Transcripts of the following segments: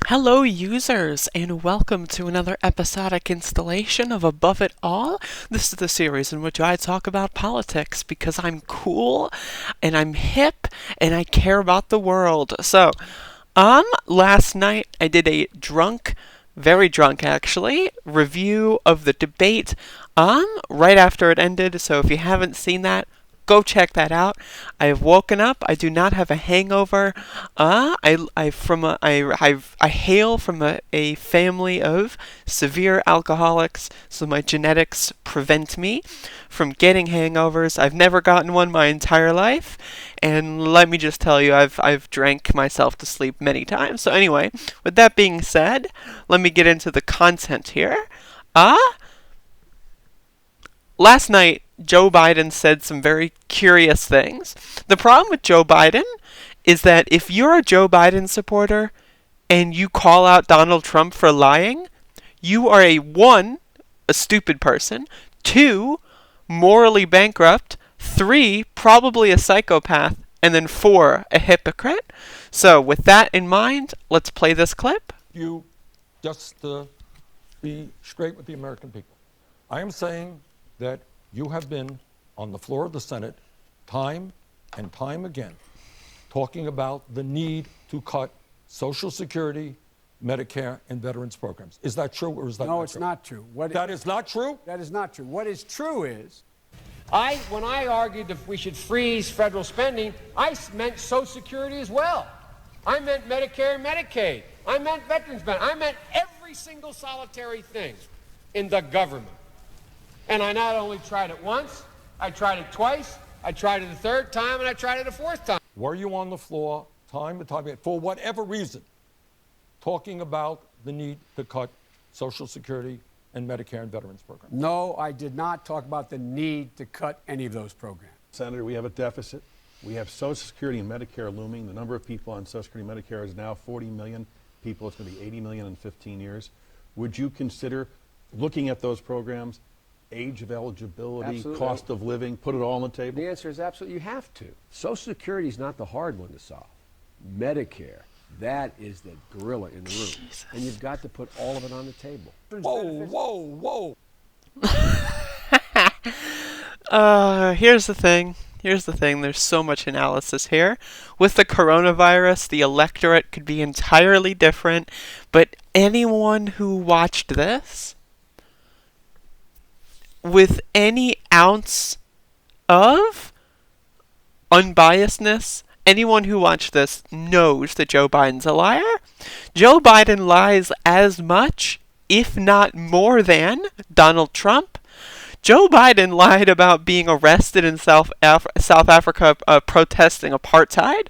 Hello users, and welcome to another episodic installation of Above It All. This is the series in which I talk about politics because I'm cool and I'm hip and I care about the world. Last night I did a very drunk actually, review of the debate right after it ended, so if you haven't seen that, go check that out. I have woken up. I do not have a hangover. I hail from a family of severe alcoholics, so my genetics prevent me from getting hangovers. I've never gotten one my entire life, and let me just tell you, I've drank myself to sleep many times. So anyway, with that being said, let me get into the content here. Last night, Joe Biden said some very curious things. The problem with Joe Biden is that if you're a Joe Biden supporter and you call out Donald Trump for lying, you are a stupid person, 2, morally bankrupt, 3, probably a psychopath, and then 4, a hypocrite. So with that in mind, let's play this clip. You just be straight with the American people. I am saying that you have been on the floor of the Senate time and time again talking about the need to cut Social Security, Medicare, and veterans programs. Is that true or is that not true? No, it's not true. That is not true? That is not true. What is true is, when I argued that we should freeze federal spending, I meant Social Security as well. I meant Medicare and Medicaid. I meant veterans benefits. I meant every single solitary thing in the government. And I not only tried it once, I tried it twice, I tried it a third time, and I tried it a fourth time. Were you on the floor time and time again, for whatever reason, talking about the need to cut Social Security and Medicare and veterans programs? no, I did not talk about the need to cut any of those programs. Senator, we have a deficit. We have Social Security and Medicare looming. The number of people on Social Security and Medicare is now 40 million people. It's going to be 80 million in 15 years. Would you consider looking at those programs, age of eligibility, Absolutely. cost of living, put it all on the table? The answer is absolutely you have to. Social Security is not the hard one to solve. Medicare, that is the gorilla in the room. Jesus. And you've got to put all of it on the table. Whoa. Here's the thing. There's so much analysis here. With the coronavirus, the electorate could be entirely different, but anyone who watched this with any ounce of unbiasedness, anyone who watched this knows that Joe Biden's a liar. Joe Biden lies as much, if not more than, Donald Trump. Joe Biden lied about being arrested in South Africa protesting apartheid.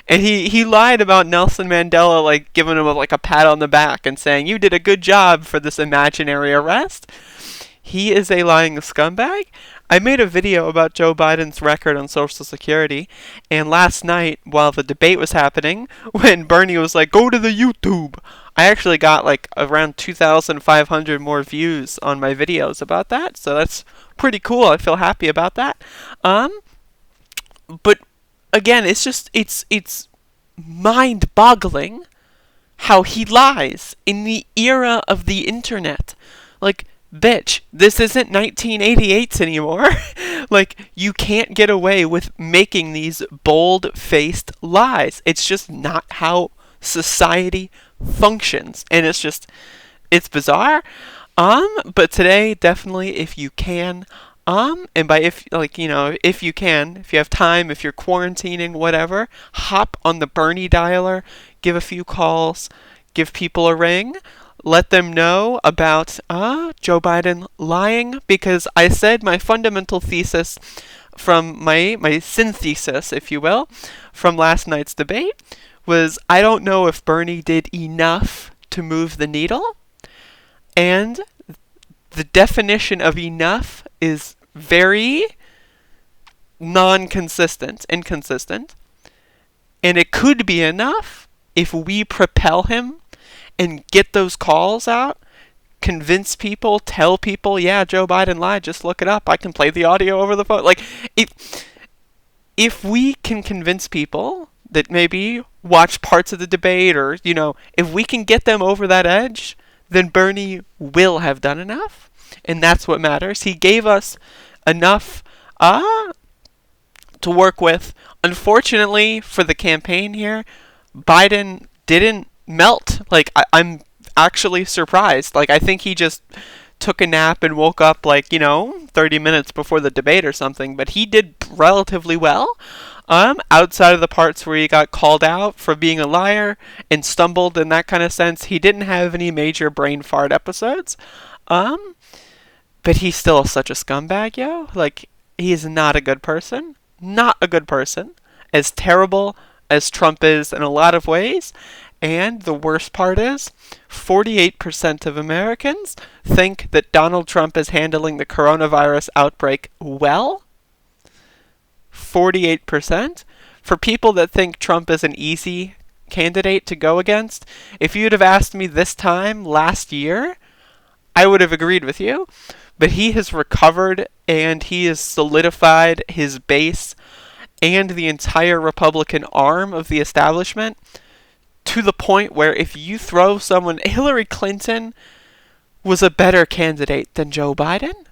And he lied about Nelson Mandela, giving him a pat on the back and saying, "You did a good job for this imaginary arrest." He is a lying scumbag. I made a video about Joe Biden's record on Social Security, and last night, while the debate was happening, when Bernie was like, "Go to the YouTube," I actually got around 2,500 more views on my videos about that, so that's pretty cool. I feel happy about that. But again, it's mind-boggling how he lies in the era of the internet. Bitch, this isn't 1988 anymore. You can't get away with making these bold-faced lies. It's just not how society functions. And it's bizarre. But today, definitely, if you can, and by if you can, if you have time, if you're quarantining, whatever, hop on the Bernie dialer, give a few calls, give people a ring. Let them know about Joe Biden lying, because I said my fundamental thesis from my synthesis, if you will, from last night's debate was I don't know if Bernie did enough to move the needle, and the definition of enough is very inconsistent, and it could be enough if we propel him and get those calls out, convince people, tell people, yeah, Joe Biden lied, just look it up. I can play the audio over the phone. If we can convince people that maybe watch parts of the debate, or, if we can get them over that edge, then Bernie will have done enough. And that's what matters. He gave us enough to work with. Unfortunately for the campaign here, Biden didn't melt. Like, I'm actually surprised. Like, I think he just took a nap and woke up 30 minutes before the debate or something, but he did relatively well. Outside of the parts where he got called out for being a liar and stumbled in that kind of sense, he didn't have any major brain fart episodes. But he's still such a scumbag, yo. Like, he is not a good person. Not a good person. As terrible as Trump is in a lot of ways. And the worst part is, 48% of Americans think that Donald Trump is handling the coronavirus outbreak well. 48%. For people that think Trump is an easy candidate to go against, if you'd have asked me this time last year, I would have agreed with you. But he has recovered, and he has solidified his base and the entire Republican arm of the establishment to the point where if you throw someone, Hillary Clinton was a better candidate than Joe Biden.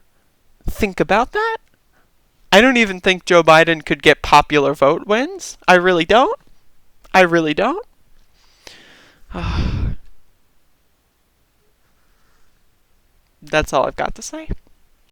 Think about that. I don't even think Joe Biden could get popular vote wins. I really don't. I really don't. That's all I've got to say.